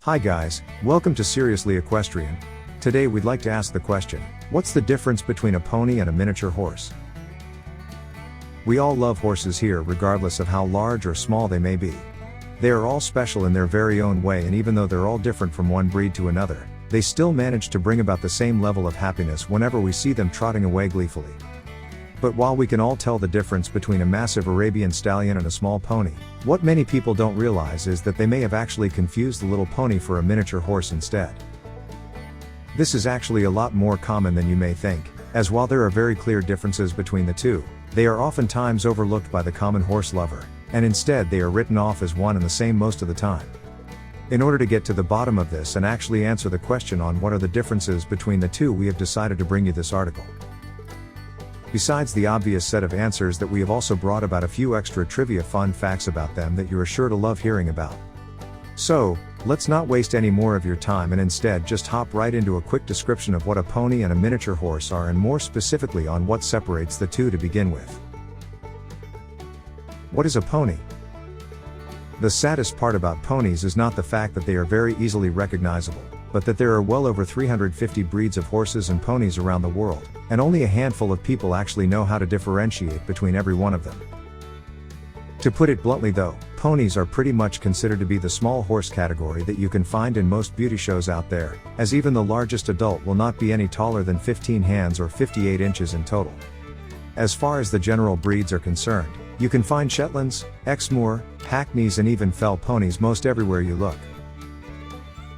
Hi guys, welcome to Seriously Equestrian. Today we'd like to ask the question, what's the difference between a pony and a miniature horse? We all love horses here regardless of how large or small they may be. They are all special in their very own way, and even though they're all different from one breed to another, they still manage to bring about the same level of happiness whenever we see them trotting away gleefully. But while we can all tell the difference between a massive Arabian stallion and a small pony, what many people don't realize is that they may have actually confused the little pony for a miniature horse instead. This is actually a lot more common than you may think, as while there are very clear differences between the two, they are oftentimes overlooked by the common horse lover, and instead they are written off as one and the same most of the time. In order to get to the bottom of this and actually answer the question on what are the differences between the two, we have decided to bring you this article. Besides the obvious set of answers that we have also brought about a few extra trivia fun facts about them that you are sure to love hearing about. So, let's not waste any more of your time and instead just hop right into a quick description of what a pony and a miniature horse are, and more specifically on what separates the two to begin with. What is a pony? The saddest part about ponies is not the fact that they are very easily recognizable, but that there are well over 350 breeds of horses and ponies around the world, and only a handful of people actually know how to differentiate between every one of them. To put it bluntly though, ponies are pretty much considered to be the small horse category that you can find in most beauty shows out there, as even the largest adult will not be any taller than 15 hands or 58 inches in total. As far as the general breeds are concerned, you can find Shetlands, Exmoor, Hackneys and even Fell ponies most everywhere you look.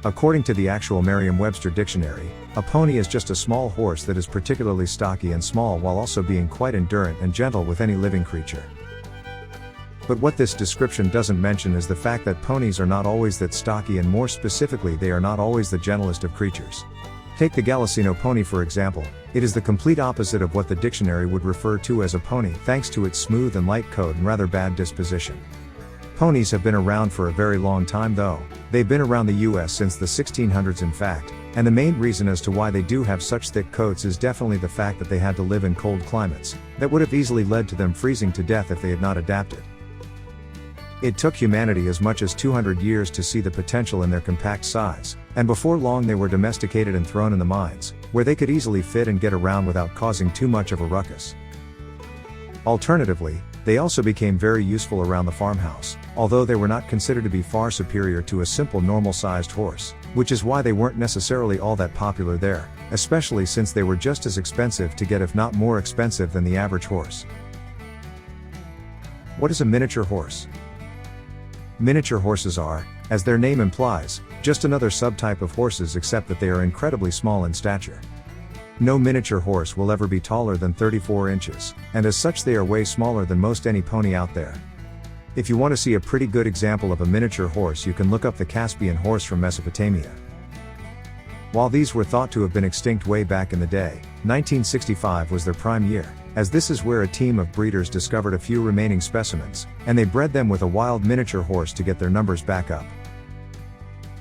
According to the actual Merriam-Webster dictionary, a pony is just a small horse that is particularly stocky and small while also being quite endurant and gentle with any living creature. But what this description doesn't mention is the fact that ponies are not always that stocky, and more specifically they are not always the gentlest of creatures. Take the Gallicino pony for example. It is the complete opposite of what the dictionary would refer to as a pony, thanks to its smooth and light coat and rather bad disposition. Ponies have been around for a very long time though. They've been around the US since the 1600s in fact, and the main reason as to why they do have such thick coats is definitely the fact that they had to live in cold climates, that would have easily led to them freezing to death if they had not adapted. It took humanity as much as 200 years to see the potential in their compact size, and before long they were domesticated and thrown in the mines, where they could easily fit and get around without causing too much of a ruckus. Alternatively, they also became very useful around the farmhouse, although they were not considered to be far superior to a simple normal-sized horse, which is why they weren't necessarily all that popular there, especially since they were just as expensive to get, if not more expensive than the average horse. What is a miniature horse? Miniature horses are, as their name implies, just another subtype of horses, except that they are incredibly small in stature. No miniature horse will ever be taller than 34 inches, and as such they are way smaller than most any pony out there. If you want to see a pretty good example of a miniature horse, you can look up the Caspian horse from Mesopotamia. While these were thought to have been extinct way back in the day, 1965 was their prime year, as this is where a team of breeders discovered a few remaining specimens, and they bred them with a wild miniature horse to get their numbers back up.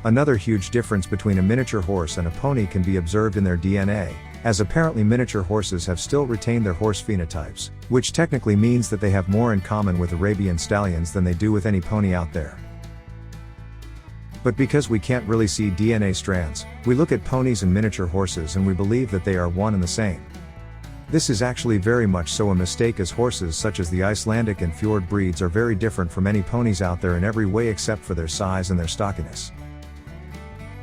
Another huge difference between a miniature horse and a pony can be observed in their DNA, as apparently miniature horses have still retained their horse phenotypes, which technically means that they have more in common with Arabian stallions than they do with any pony out there. But because we can't really see DNA strands, we look at ponies and miniature horses and we believe that they are one and the same. This is actually very much so a mistake, as horses such as the Icelandic and Fjord breeds are very different from any ponies out there in every way except for their size and their stockiness.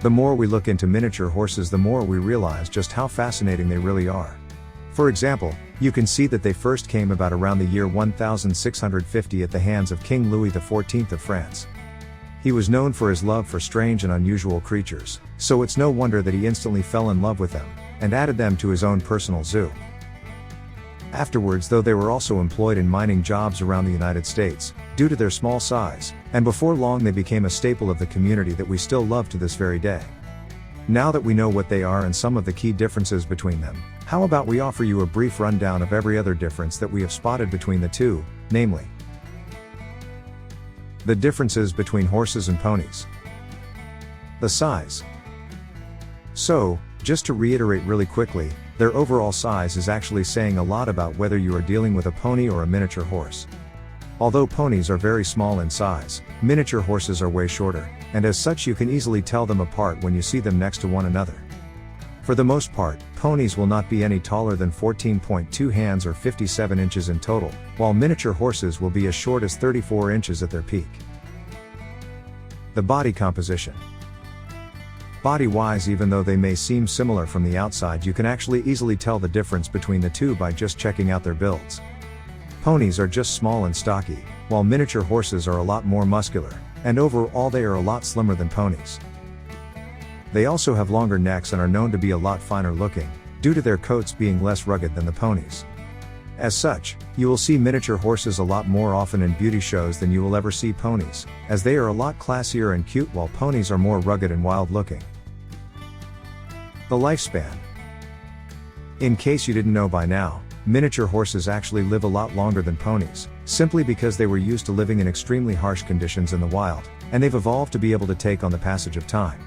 The more we look into miniature horses, the more we realize just how fascinating they really are. For example, you can see that they first came about around the year 1650 at the hands of King Louis XIV of France. He was known for his love for strange and unusual creatures, so it's no wonder that he instantly fell in love with them, and added them to his own personal zoo. Afterwards though, they were also employed in mining jobs around the United States, due to their small size, and before long they became a staple of the community that we still love to this very day. Now that we know what they are and some of the key differences between them, how about we offer you a brief rundown of every other difference that we have spotted between the two, namely the differences between horses and ponies. The size. So, just to reiterate really quickly, their overall size is actually saying a lot about whether you are dealing with a pony or a miniature horse. Although ponies are very small in size, miniature horses are way shorter, and as such you can easily tell them apart when you see them next to one another. For the most part, ponies will not be any taller than 14.2 hands or 57 inches in total, while miniature horses will be as short as 34 inches at their peak. The body composition. Body-wise, even though they may seem similar from the outside, you can actually easily tell the difference between the two by just checking out their builds. Ponies are just small and stocky, while miniature horses are a lot more muscular, and overall they are a lot slimmer than ponies. They also have longer necks and are known to be a lot finer looking, due to their coats being less rugged than the ponies. As such, you will see miniature horses a lot more often in beauty shows than you will ever see ponies, as they are a lot classier and cute while ponies are more rugged and wild looking. The lifespan. In case you didn't know by now, miniature horses actually live a lot longer than ponies, simply because they were used to living in extremely harsh conditions in the wild, and they've evolved to be able to take on the passage of time.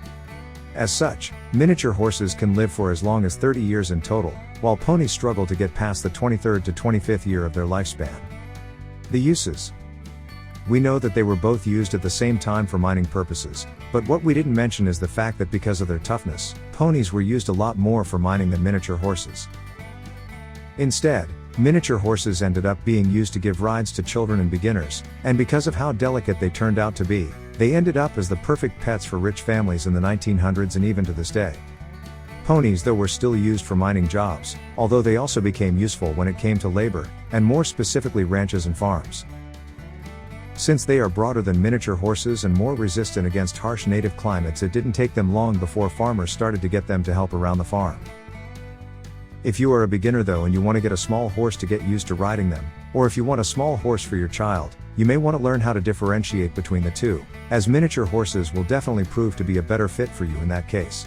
As such, miniature horses can live for as long as 30 years in total, while ponies struggle to get past the 23rd to 25th year of their lifespan. The uses. We know that they were both used at the same time for mining purposes, but what we didn't mention is the fact that because of their toughness, ponies were used a lot more for mining than miniature horses. Instead, miniature horses ended up being used to give rides to children and beginners, and because of how delicate they turned out to be, they ended up as the perfect pets for rich families in the 1900s and even to this day. Ponies though were still used for mining jobs, although they also became useful when it came to labor, and more specifically ranches and farms. Since they are broader than miniature horses and more resistant against harsh native climates, it didn't take them long before farmers started to get them to help around the farm. If you are a beginner though and you want to get a small horse to get used to riding them, or if you want a small horse for your child, you may want to learn how to differentiate between the two, as miniature horses will definitely prove to be a better fit for you in that case.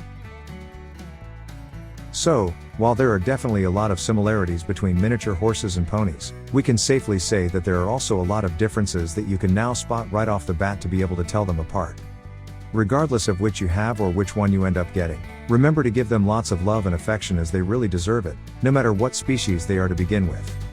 So, while there are definitely a lot of similarities between miniature horses and ponies, we can safely say that there are also a lot of differences that you can now spot right off the bat to be able to tell them apart. Regardless of which you have or which one you end up getting, remember to give them lots of love and affection as they really deserve it, no matter what species they are to begin with.